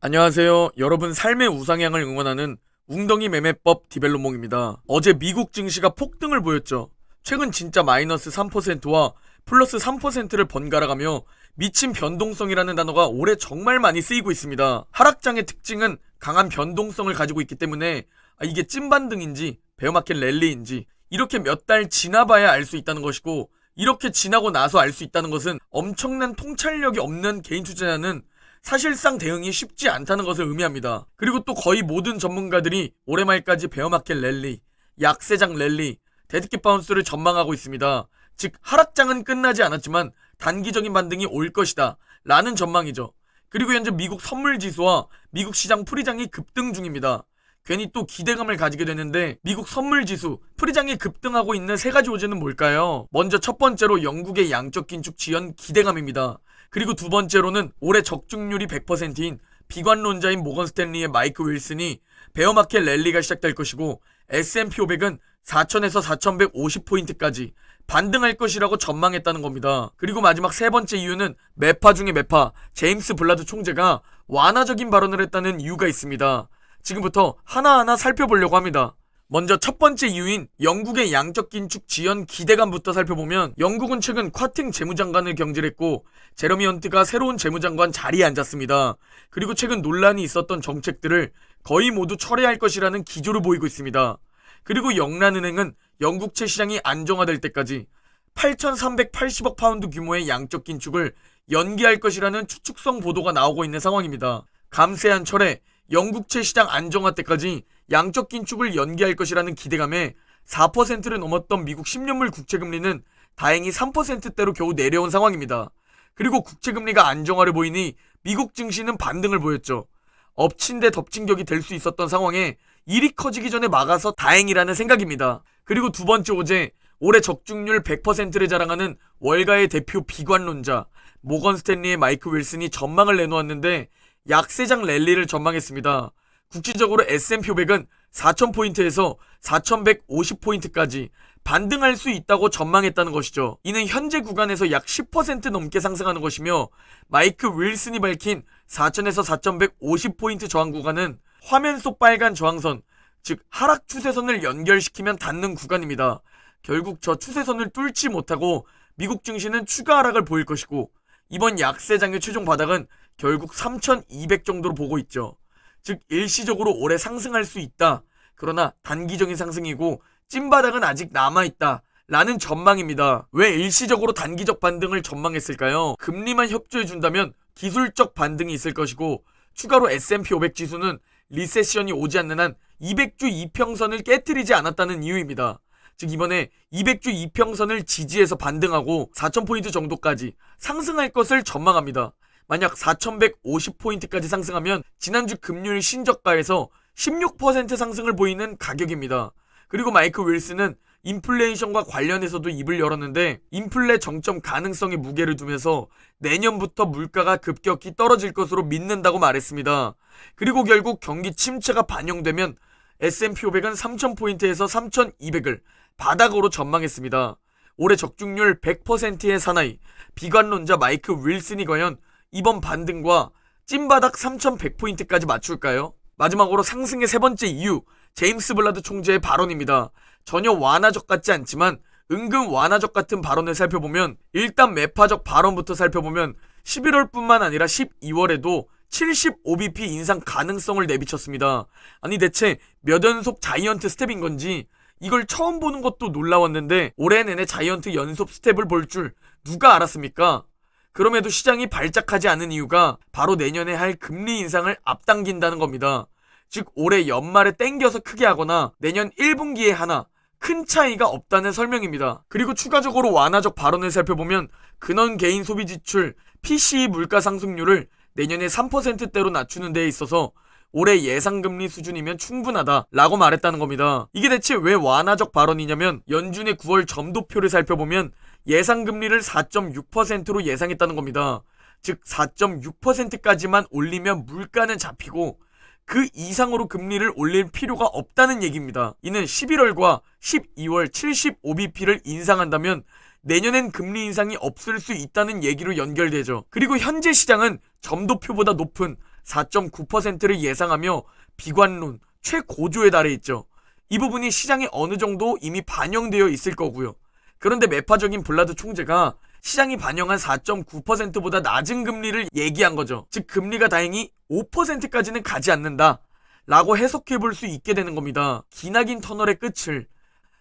안녕하세요. 여러분 삶의 우상향을 응원하는 웅덩이 매매법 디벨로몽입니다. 어제 미국 증시가 폭등을 보였죠. 최근 진짜 마이너스 3%와 플러스 3%를 번갈아가며 미친 변동성이라는 단어가 올해 정말 많이 쓰이고 있습니다. 하락장의 특징은 강한 변동성을 가지고 있기 때문에 이게 찐반등인지 베어마켓 랠리인지 이렇게 몇 달 지나봐야 알 수 있다는 것이고, 이렇게 지나고 나서 알 수 있다는 것은 엄청난 통찰력이 없는 개인 투자자는 사실상 대응이 쉽지 않다는 것을 의미합니다. 그리고 또 거의 모든 전문가들이 올해 말까지 베어마켓 랠리, 약세장 랠리, 데드캣 바운스를 전망하고 있습니다. 즉 하락장은 끝나지 않았지만 단기적인 반등이 올 것이다 라는 전망이죠. 그리고 현재 미국 선물지수와 미국 시장 프리장이 급등 중입니다. 괜히 또 기대감을 가지게 되는데, 미국 선물지수, 프리장이 급등하고 있는 세 가지 요인은 뭘까요? 먼저 첫 번째로 영국의 양적 긴축 지연 기대감입니다. 그리고 두 번째로는 올해 적중률이 100%인 비관론자인 모건 스탠리의 마이크 윌슨이 베어마켓 랠리가 시작될 것이고, S&P 500은 4,000에서 4,150포인트까지 반등할 것이라고 전망했다는 겁니다. 그리고 마지막 세 번째 이유는 매파 중의 매파 제임스 블라드 총재가 완화적인 발언을 했다는 이유가 있습니다. 지금부터 하나하나 살펴보려고 합니다. 먼저 첫 번째 이유인 영국의 양적 긴축 지연 기대감부터 살펴보면, 영국은 최근 쿼팅 재무장관을 경질했고 제러미 헌트가 새로운 재무장관 자리에 앉았습니다. 그리고 최근 논란이 있었던 정책들을 거의 모두 철회할 것이라는 기조를 보이고 있습니다. 그리고 영란은행은 영국채 시장이 안정화될 때까지 8,380억 파운드 규모의 양적 긴축을 연기할 것이라는 추측성 보도가 나오고 있는 상황입니다. 감세한 철회, 영국채 시장 안정화 때까지 양적 긴축을 연기할 것이라는 기대감에 4%를 넘었던 미국 10년물 국채금리는 다행히 3%대로 겨우 내려온 상황입니다. 그리고 국채금리가 안정화를 보이니 미국 증시는 반등을 보였죠. 엎친 데 덮친 격이 될 수 있었던 상황에 일이 커지기 전에 막아서 다행이라는 생각입니다. 그리고 두 번째 호재, 올해 적중률 100%를 자랑하는 월가의 대표 비관론자 모건 스탠리의 마이크 윌슨이 전망을 내놓았는데, 약세장 랠리를 전망했습니다. 국지적으로 S&P 500은 4,000포인트에서 4,150포인트까지 반등할 수 있다고 전망했다는 것이죠. 이는 현재 구간에서 약 10% 넘게 상승하는 것이며, 마이크 윌슨이 밝힌 4,000에서 4,150포인트 저항 구간은 화면 속 빨간 저항선, 즉 하락 추세선을 연결시키면 닿는 구간입니다. 결국 저 추세선을 뚫지 못하고 미국 증시는 추가 하락을 보일 것이고, 이번 약세장의 최종 바닥은 결국 3,200 정도로 보고 있죠. 즉 일시적으로 올해 상승할 수 있다. 그러나 단기적인 상승이고 찐바닥은 아직 남아있다 라는 전망입니다. 왜 일시적으로 단기적 반등을 전망했을까요? 금리만 협조해준다면 기술적 반등이 있을 것이고, 추가로 S&P 500 지수는 리세션이 오지 않는 한 200주 이평선을 깨트리지 않았다는 이유입니다. 즉 이번에 200주 이평선을 지지해서 반등하고 4,000포인트 정도까지 상승할 것을 전망합니다. 만약 4,150포인트까지 상승하면 지난주 금요일 신저가에서 16% 상승을 보이는 가격입니다. 그리고 마이크 윌슨은 인플레이션과 관련해서도 입을 열었는데, 인플레 정점 가능성에 무게를 두면서 내년부터 물가가 급격히 떨어질 것으로 믿는다고 말했습니다. 그리고 결국 경기 침체가 반영되면 S&P 500은 3,000포인트에서 3,200을 바닥으로 전망했습니다. 올해 적중률 100%의 사나이 비관론자 마이크 윌슨이 과연 이번 반등과 찐바닥 3,100포인트까지 맞출까요? 마지막으로 상승의 세 번째 이유, 제임스 블라드 총재의 발언입니다. 전혀 완화적 같지 않지만 은근 완화적 같은 발언을 살펴보면, 일단 매파적 발언부터 살펴보면 11월뿐만 아니라 12월에도 75bp 인상 가능성을 내비쳤습니다. 아니 대체 몇 연속 자이언트 스텝인 건지 이걸 처음 보는 것도 놀라웠는데, 올해 내내 자이언트 연속 스텝을 볼 줄 누가 알았습니까? 그럼에도 시장이 발작하지 않은 이유가 바로 내년에 할 금리 인상을 앞당긴다는 겁니다. 즉 올해 연말에 땡겨서 크게 하거나 내년 1분기에 하나, 큰 차이가 없다는 설명입니다. 그리고 추가적으로 완화적 발언을 살펴보면 근원 개인 소비 지출 PCE 물가 상승률을 내년에 3%대로 낮추는 데에 있어서 올해 예상금리 수준이면 충분하다 라고 말했다는 겁니다. 이게 대체 왜 완화적 발언이냐면, 연준의 9월 점도표를 살펴보면 예상금리를 4.6%로 예상했다는 겁니다. 즉 4.6%까지만 올리면 물가는 잡히고 그 이상으로 금리를 올릴 필요가 없다는 얘기입니다. 이는 11월과 12월 75bp를 인상한다면 내년엔 금리 인상이 없을 수 있다는 얘기로 연결되죠. 그리고 현재 시장은 점도표보다 높은 4.9%를 예상하며 비관론 최고조에 달해 있죠. 이 부분이 시장에 어느 정도 이미 반영되어 있을 거고요. 그런데 매파적인 블라드 총재가 시장이 반영한 4.9%보다 낮은 금리를 얘기한 거죠. 즉 금리가 다행히 5%까지는 가지 않는다 라고 해석해 볼 수 있게 되는 겁니다. 기나긴 터널의 끝을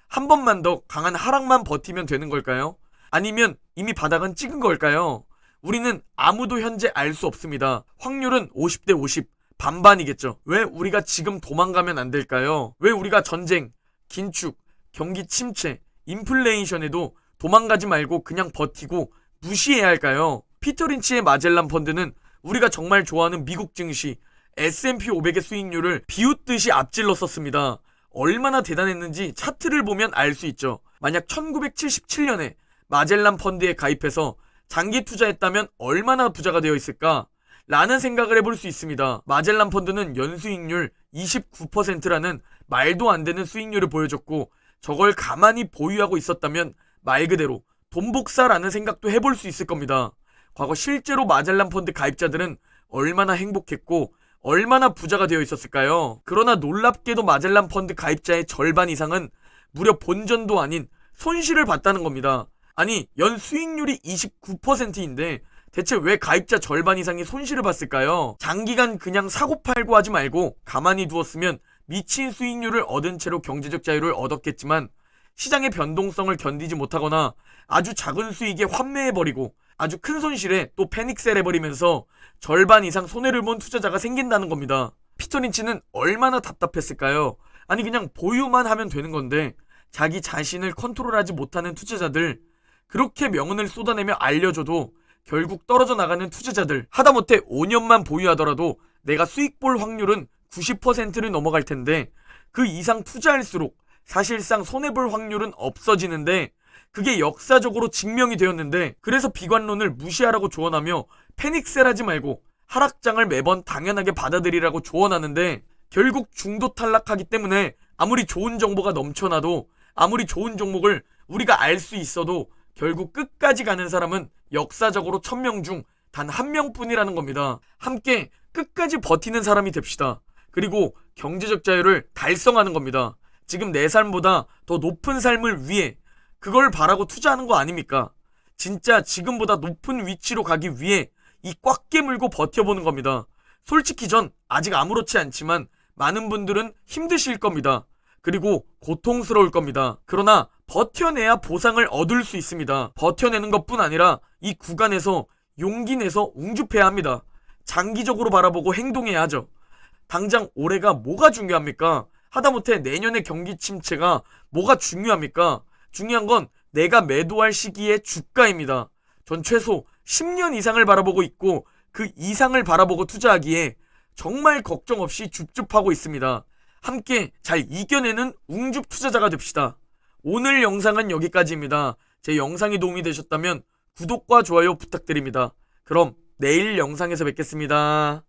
한 번만 더 강한 하락만 버티면 되는 걸까요? 아니면 이미 바닥은 찍은 걸까요? 우리는 아무도 현재 알 수 없습니다. 확률은 50대 50 반반이겠죠. 왜 우리가 지금 도망가면 안 될까요? 왜 우리가 전쟁, 긴축, 경기 침체, 인플레이션에도 도망가지 말고 그냥 버티고 무시해야 할까요? 피터 린치의 마젤란 펀드는 우리가 정말 좋아하는 미국 증시 S&P 500의 수익률을 비웃듯이 앞질렀었습니다. 얼마나 대단했는지 차트를 보면 알 수 있죠. 만약 1977년에 마젤란 펀드에 가입해서 장기 투자했다면 얼마나 부자가 되어 있을까? 라는 생각을 해볼 수 있습니다. 마젤란 펀드는 연수익률 29%라는 말도 안 되는 수익률을 보여줬고 저걸 가만히 보유하고 있었다면 말 그대로 돈복사라는 생각도 해볼 수 있을 겁니다. 과거 실제로 마젤란 펀드 가입자들은 얼마나 행복했고 얼마나 부자가 되어 있었을까요? 그러나 놀랍게도 마젤란 펀드 가입자의 절반 이상은 무려 본전도 아닌 손실을 봤다는 겁니다. 아니 연 수익률이 29%인데 대체 왜 가입자 절반 이상이 손실을 봤을까요? 장기간 그냥 사고팔고 하지 말고 가만히 두었으면 미친 수익률을 얻은 채로 경제적 자유를 얻었겠지만 시장의 변동성을 견디지 못하거나 아주 작은 수익에 환매해버리고 아주 큰 손실에 또 패닉셀 해버리면서 절반 이상 손해를 본 투자자가 생긴다는 겁니다. 피터 린치는 얼마나 답답했을까요? 아니 그냥 보유만 하면 되는 건데 자기 자신을 컨트롤하지 못하는 투자자들, 그렇게 명언을 쏟아내며 알려줘도 결국 떨어져 나가는 투자자들, 하다못해 5년만 보유하더라도 내가 수익 볼 확률은 90%를 넘어갈 텐데 그 이상 투자할수록 사실상 손해볼 확률은 없어지는데 그게 역사적으로 증명이 되었는데, 그래서 비관론을 무시하라고 조언하며 패닉셀하지 말고 하락장을 매번 당연하게 받아들이라고 조언하는데 결국 중도 탈락하기 때문에 아무리 좋은 정보가 넘쳐나도 아무리 좋은 종목을 우리가 알 수 있어도 결국 끝까지 가는 사람은 역사적으로 1000명 중 단 1명뿐이라는 겁니다. 함께 끝까지 버티는 사람이 됩시다. 그리고 경제적 자유를 달성하는 겁니다. 지금 내 삶보다 더 높은 삶을 위해 그걸 바라고 투자하는 거 아닙니까? 진짜 지금보다 높은 위치로 가기 위해 이 꽉 깨물고 버텨보는 겁니다. 솔직히 전 아직 아무렇지 않지만 많은 분들은 힘드실 겁니다. 그리고 고통스러울 겁니다. 그러나 버텨내야 보상을 얻을 수 있습니다. 버텨내는 것뿐 아니라 이 구간에서 용기 내서 웅줍해야 합니다. 장기적으로 바라보고 행동해야 하죠. 당장 올해가 뭐가 중요합니까? 하다못해 내년의 경기 침체가 뭐가 중요합니까? 중요한 건 내가 매도할 시기의 주가입니다. 전 최소 10년 이상을 바라보고 있고 그 이상을 바라보고 투자하기에 정말 걱정 없이 줍줍하고 있습니다. 함께 잘 이겨내는 웅줍 투자자가 됩시다. 오늘 영상은 여기까지입니다. 제 영상이 도움이 되셨다면 구독과 좋아요 부탁드립니다. 그럼 내일 영상에서 뵙겠습니다.